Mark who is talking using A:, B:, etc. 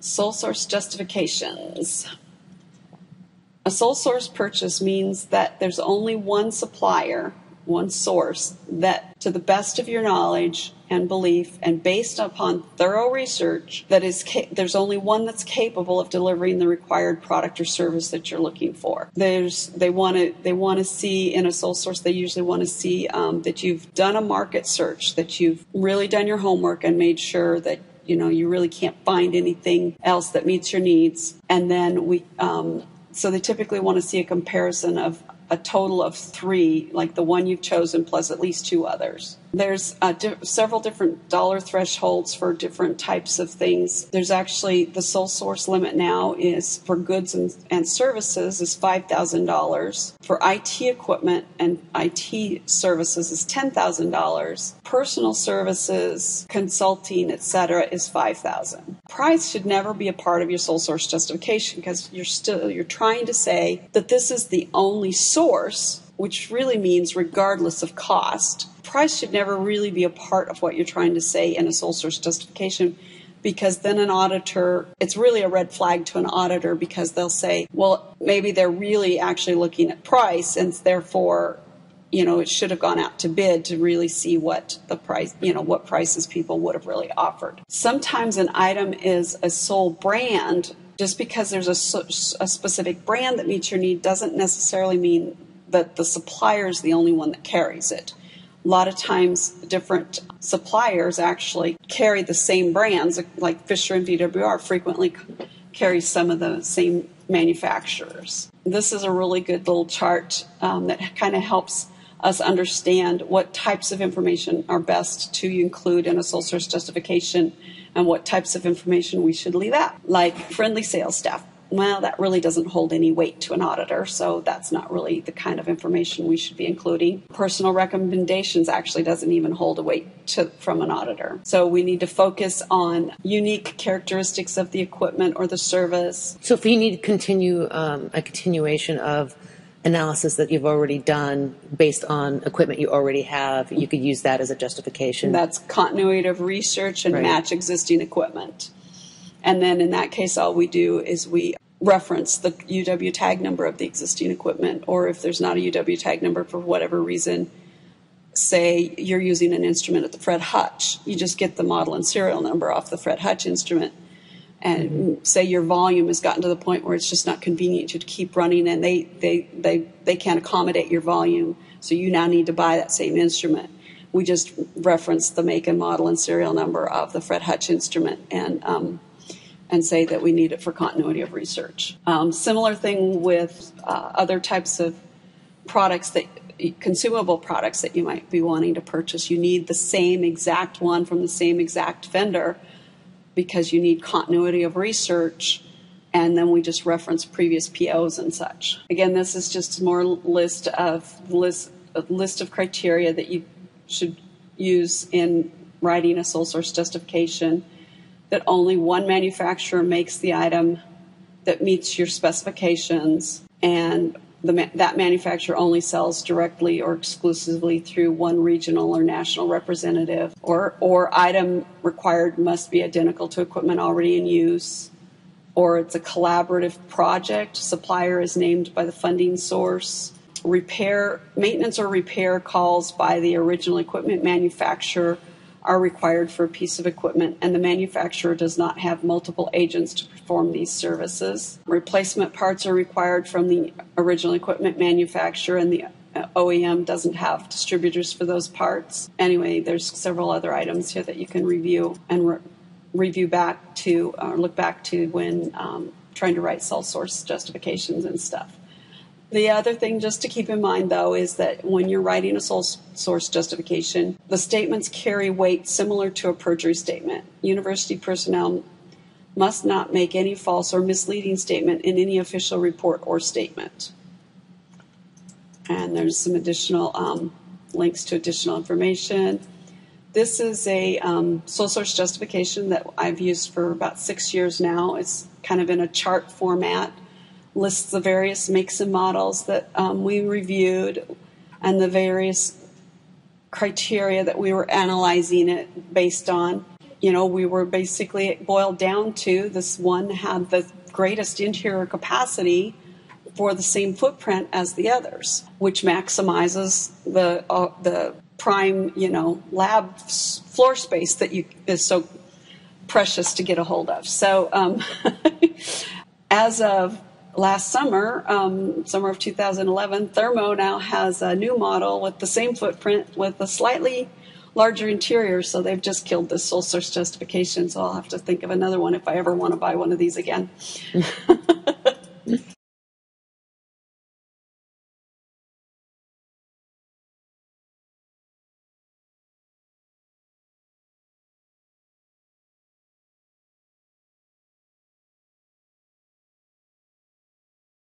A: Sole source justifications. A sole source purchase means that there's only one supplier, one source, that to the best of your knowledge and belief and based upon thorough research, that is there's only one that's capable of delivering the required product or service that you're looking for. They want to see in a sole source, they usually want to see that you've done a market search, that you've really done your homework and made sure that you really can't find anything else that meets your needs. And then so they typically want to see a comparison of a total of 3, like the one you've chosen plus at least 2 others. There's several different dollar thresholds for different types of things. There's actually the sole source limit now is for goods and services is $5,000. For IT equipment and IT services is $10,000. Personal services, consulting, etc. is $5,000. Price should never be a part of your sole source justification because you're trying to say that this is the only source, which really means regardless of cost. Price should never really be a part of what you're trying to say in a sole source justification, because then an auditor, it's really a red flag to an auditor because they'll say, well, maybe they're really actually looking at price and therefore, it should have gone out to bid to really see what the price, what prices people would have really offered. Sometimes an item is a sole brand. Just because there's a specific brand that meets your need doesn't necessarily mean that the supplier is the only one that carries it. A lot of times, different suppliers actually carry the same brands, like Fisher and VWR frequently carry some of the same manufacturers. This is a really good little chart that kind of helps us understand what types of information are best to include in a sole source justification and what types of information we should leave out, like friendly sales staff. Well, that really doesn't hold any weight to an auditor, so that's not really the kind of information we should be including. Personal recommendations actually doesn't even hold a weight from an auditor. So we need to focus on unique characteristics of the equipment or the service.
B: So if you need to continue a continuation of analysis that you've already done based on equipment you already have, you could use that as a justification.
A: That's continuity of research and match existing equipment. And then in that case, all we do is we reference the UW tag number of the existing equipment, or if there's not a UW tag number for whatever reason, say you're using an instrument at the Fred Hutch, you just get the model and serial number off the Fred Hutch instrument, and say your volume has gotten to the point where it's just not convenient to keep running, and they can't accommodate your volume, so you now need to buy that same instrument. We just reference the make and model and serial number of the Fred Hutch instrument and say that we need it for continuity of research. Similar thing with other types of products, consumable products that you might be wanting to purchase. You need the same exact one from the same exact vendor because you need continuity of research, and then we just reference previous POs and such. Again, this is just more list of criteria that you should use in writing a sole source justification. That only one manufacturer makes the item that meets your specifications, and that manufacturer only sells directly or exclusively through one regional or national representative, or item required must be identical to equipment already in use, or it's a collaborative project, supplier is named by the funding source, maintenance or repair calls by the original equipment manufacturer are required for a piece of equipment, and the manufacturer does not have multiple agents to perform these services. Replacement parts are required from the original equipment manufacturer, and the OEM doesn't have distributors for those parts. Anyway, there's several other items here that you can review and review back to, or look back to when trying to write sole source justifications and stuff. The other thing just to keep in mind, though, is that when you're writing a sole source justification, the statements carry weight similar to a perjury statement. University personnel must not make any false or misleading statement in any official report or statement. And there's some additional links to additional information. This is a sole source justification that I've used for about 6 years now. It's kind of in a chart format. Lists the various makes and models that we reviewed and the various criteria that we were analyzing it based on. we were basically boiled down to this one had the greatest interior capacity for the same footprint as the others, which maximizes the prime, lab floor space that is so precious to get a hold of. So as of last summer, summer of 2011, Thermo now has a new model with the same footprint with a slightly larger interior. So they've just killed this sole source justification. So I'll have to think of another one if I ever want to buy one of these again.